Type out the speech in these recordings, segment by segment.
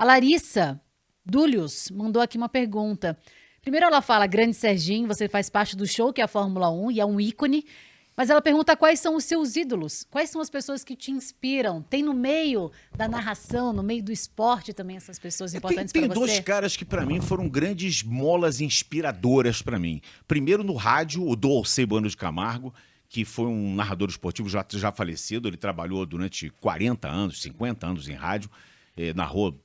A Larissa Dúlios mandou aqui uma pergunta. Primeiro ela fala, grande Serginho, você faz parte do show que é a Fórmula 1 e é um ícone. Mas ela pergunta quais são os seus ídolos, quais são as pessoas que te inspiram. Tem no meio da narração, no meio do esporte também essas pessoas importantes para você? Tem dois caras que para mim foram grandes molas inspiradoras para mim. Primeiro no rádio, o Dolce Bueno de Camargo, que foi um narrador esportivo já falecido. Ele trabalhou durante 40 anos, 50 anos em rádio, narrou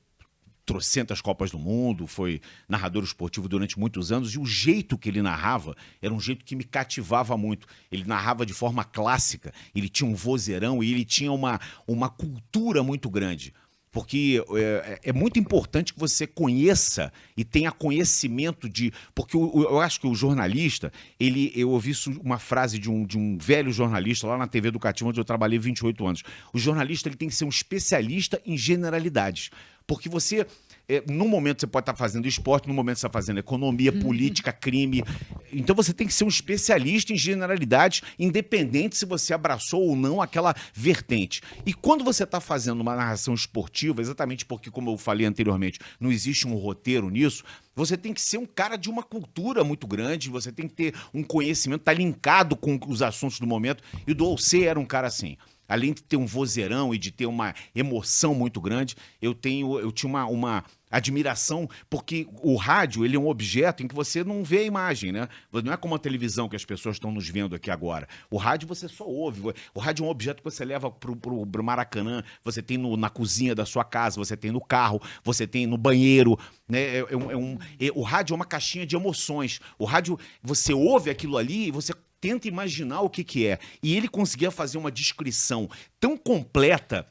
trocentas Copas do Mundo, foi narrador esportivo durante muitos anos, e o jeito que ele narrava era um jeito que me cativava muito. Ele narrava de forma clássica, ele tinha um vozeirão e ele tinha uma cultura muito grande. Porque é muito importante que você conheça e tenha conhecimento de... Porque eu acho que o jornalista, eu ouvi uma frase de um velho jornalista lá na TV Educativa, onde eu trabalhei 28 anos. O jornalista ele tem que ser um especialista em generalidades. Porque você, num momento você pode estar fazendo esporte, num momento você está fazendo economia, política, crime. Então você tem que ser um especialista em generalidades, independente se você abraçou ou não aquela vertente. E quando você está fazendo uma narração esportiva, exatamente porque, como eu falei anteriormente, não existe um roteiro nisso, você tem que ser um cara de uma cultura muito grande, você tem que ter um conhecimento, estar linkado com os assuntos do momento. E o Dolce era um cara assim. Além de ter um vozeirão e de ter uma emoção muito grande, eu tinha uma admiração, porque o rádio ele é um objeto em que você não vê a imagem, né? Não é como a televisão que as pessoas estão nos vendo aqui agora. O rádio você só ouve. O rádio é um objeto que você leva pro Maracanã, você tem na cozinha da sua casa, você tem no carro, você tem no banheiro, né? O rádio é uma caixinha de emoções. O rádio, você ouve aquilo ali e você tenta imaginar o que é. E ele conseguia fazer uma descrição tão completa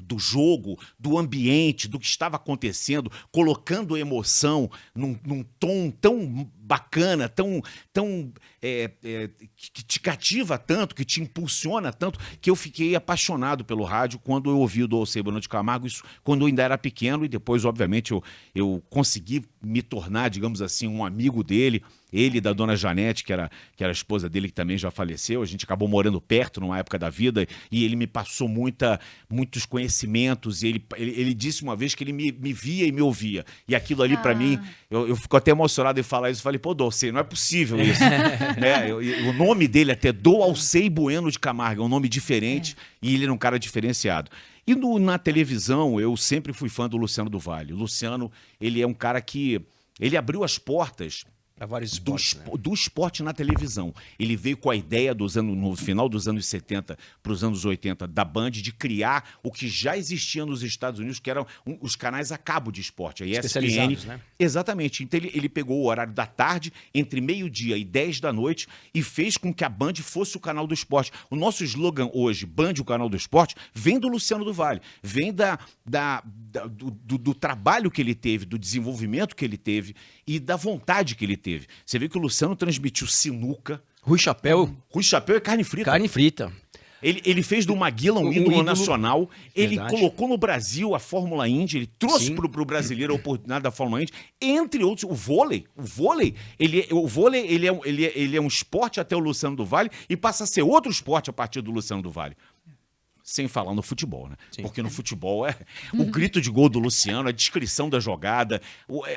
do jogo, do ambiente, do que estava acontecendo, colocando emoção num tom tão bacana, que te cativa tanto, que te impulsiona tanto, que eu fiquei apaixonado pelo rádio quando eu ouvi o Dolce Bueno de Camargo, isso quando eu ainda era pequeno, e depois, obviamente, eu consegui me tornar, digamos assim, um amigo dele, ele e da dona Janete, que era a esposa dele, que também já faleceu. A gente acabou morando perto numa época da vida, e ele me passou muitos conhecimentos, e ele disse uma vez que ele me via e me ouvia, e aquilo ali para mim, eu fico até emocionado em falar isso. Falei, pô, Dolce, não é possível isso. Né? O nome dele até Dolce Bueno de Camargo, é um nome diferente, e ele era um cara diferenciado. E na televisão, eu sempre fui fã do Luciano do Vale. O Luciano, ele é um cara que... Ele abriu as portas do esporte na televisão. Ele veio com a ideia no final dos anos 70 para os anos 80 da Band de criar o que já existia nos Estados Unidos, que eram os canais a cabo de esporte, a ESPN. Né? Exatamente. Então ele pegou o horário da tarde, entre meio-dia e 10 da noite, e fez com que a Band fosse o canal do esporte. O nosso slogan hoje, Band, o canal do esporte, vem do Luciano do Vale, vem do trabalho que ele teve, do desenvolvimento que ele teve e da vontade que ele teve. Você vê que o Luciano transmitiu sinuca. Rui Chapéu. Rui Chapéu é carne frita. Carne frita. Ele fez do Maguila um ídolo nacional. Ele colocou no Brasil a Fórmula Indy. Ele trouxe pro brasileiro a oportunidade da Fórmula Indy. Entre outros, o vôlei. Ele é um esporte até o Luciano do Vale e passa a ser outro esporte a partir do Luciano do Vale. Sem falar no futebol, né? Sim. Porque no futebol é o grito de gol do Luciano, a descrição da jogada,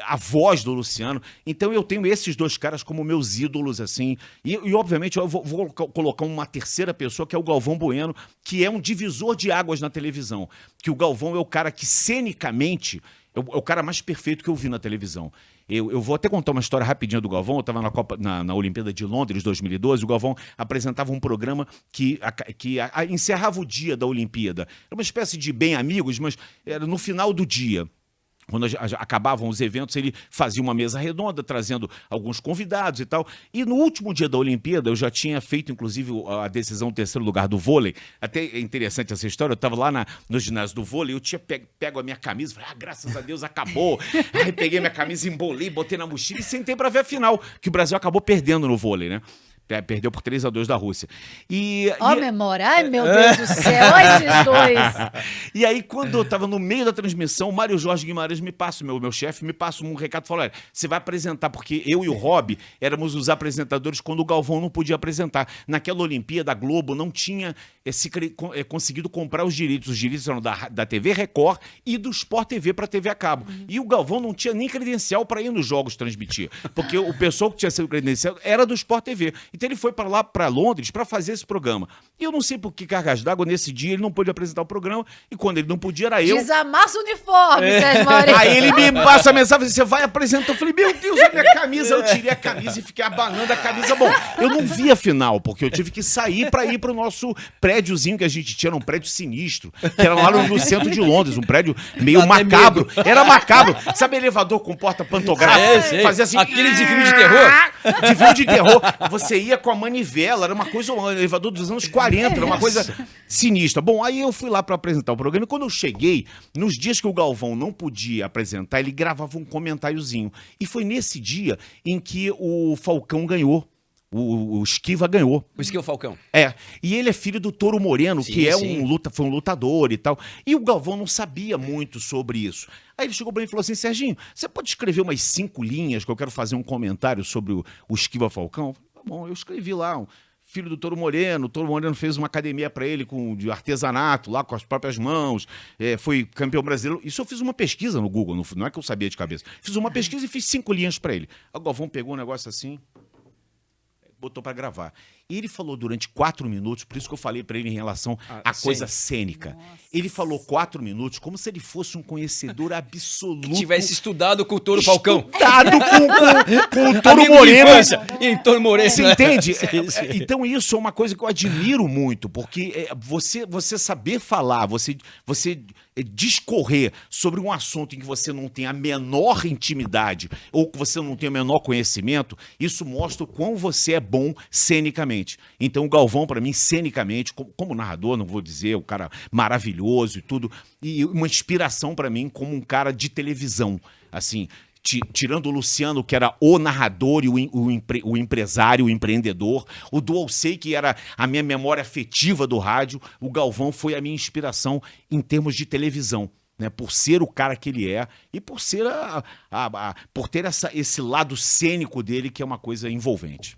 a voz do Luciano. Então eu tenho esses dois caras como meus ídolos, assim. E obviamente, eu vou colocar uma terceira pessoa, que é o Galvão Bueno, que é um divisor de águas na televisão. Que o Galvão é o cara que, cenicamente, é o cara mais perfeito que eu vi na televisão. Eu vou até contar uma história rapidinha do Galvão. Eu estava na Olimpíada de Londres, 2012. O Galvão apresentava um programa que encerrava o dia da Olimpíada. Era uma espécie de bem amigos, mas era no final do dia. Quando acabavam os eventos, ele fazia uma mesa redonda, trazendo alguns convidados e tal. E no último dia da Olimpíada, eu já tinha feito, inclusive, a decisão do terceiro lugar do vôlei. Até é interessante essa história. Eu estava lá no ginásio do vôlei, eu tinha pego a minha camisa, falei, graças a Deus, acabou. Aí peguei minha camisa, embolei, botei na mochila e sentei para ver a final, que o Brasil acabou perdendo no vôlei, né? Perdeu por 3-2 da Rússia. Memória. Ai, meu Deus do céu, esses dois. E aí, quando eu estava no meio da transmissão, o Mário Jorge Guimarães meu chefe, me passa um recado, falou, você vai apresentar, porque eu e o Rob éramos os apresentadores quando o Galvão não podia apresentar. Naquela Olimpíada, a Globo não tinha conseguido comprar os direitos eram da TV Record e do Sport TV para TV a cabo. E o Galvão não tinha nem credencial para ir nos jogos transmitir, porque o pessoal que tinha sido credenciado era do Sport TV. Então ele foi para lá, para Londres, para fazer esse programa. E eu não sei por que cargas d'água, nesse dia ele não pôde apresentar o programa, e quando ele não podia, era eu. Desamassa o uniforme, Sérgio Maurício. Aí ele me passa a mensagem, você vai apresentar? Eu falei, meu Deus, a minha camisa. Eu tirei a camisa e fiquei abanando a camisa. Bom, eu não vi a final, porque eu tive que sair para ir para o nosso prédiozinho que a gente tinha, um prédio sinistro, que era lá no centro de Londres, um prédio meio macabro. Era macabro. Sabe elevador com porta pantográfica? Fazia assim... Aqueles de filme de terror? De filme de terror. Você ia com a manivela, era uma coisa, um elevador dos anos 40, era uma coisa sinistra. Bom, aí eu fui lá para apresentar o programa, e quando eu cheguei, nos dias que o Galvão não podia apresentar, ele gravava um comentáriozinho. E foi nesse dia em que o Falcão ganhou. O Esquiva ganhou. O Esquiva Falcão. E ele é filho do Toro Moreno, Sim, que foi um lutador e tal. E o Galvão não sabia muito sobre isso. Aí ele chegou pra mim e falou assim, Serginho, você pode escrever umas 5 linhas que eu quero fazer um comentário sobre o Esquiva Falcão? Eu falei, tá bom, eu escrevi lá, filho do Toro Moreno. O Toro Moreno fez uma academia para ele de artesanato, lá com as próprias mãos, foi campeão brasileiro. Isso eu fiz uma pesquisa no Google, não é que eu sabia de cabeça. Fiz uma pesquisa e fiz 5 linhas para ele. Aí o Galvão pegou um negócio assim, botou para gravar. E ele falou durante 4 minutos, por isso que eu falei para ele em relação à coisa cênica. Nossa. Ele falou 4 minutos como se ele fosse um conhecedor absoluto. Que tivesse estudado com o Toro Falcão. Estudado com o Toro Moreno. E Toro Moreno. Você entende? Sim. Então isso é uma coisa que eu admiro muito, porque você saber falar, você discorrer sobre um assunto em que você não tem a menor intimidade ou que você não tem o menor conhecimento, isso mostra o quão você é bom cenicamente. Então o Galvão, para mim, cenicamente, como narrador, não vou dizer, um cara maravilhoso e tudo, e uma inspiração para mim como um cara de televisão, assim, tirando o Luciano, que era o narrador e o empresário, o empreendedor, o Dualsei, que era a minha memória afetiva do rádio, o Galvão foi a minha inspiração em termos de televisão. Né, por ser o cara que ele é e por ser por ter esse lado cênico dele, que é uma coisa envolvente.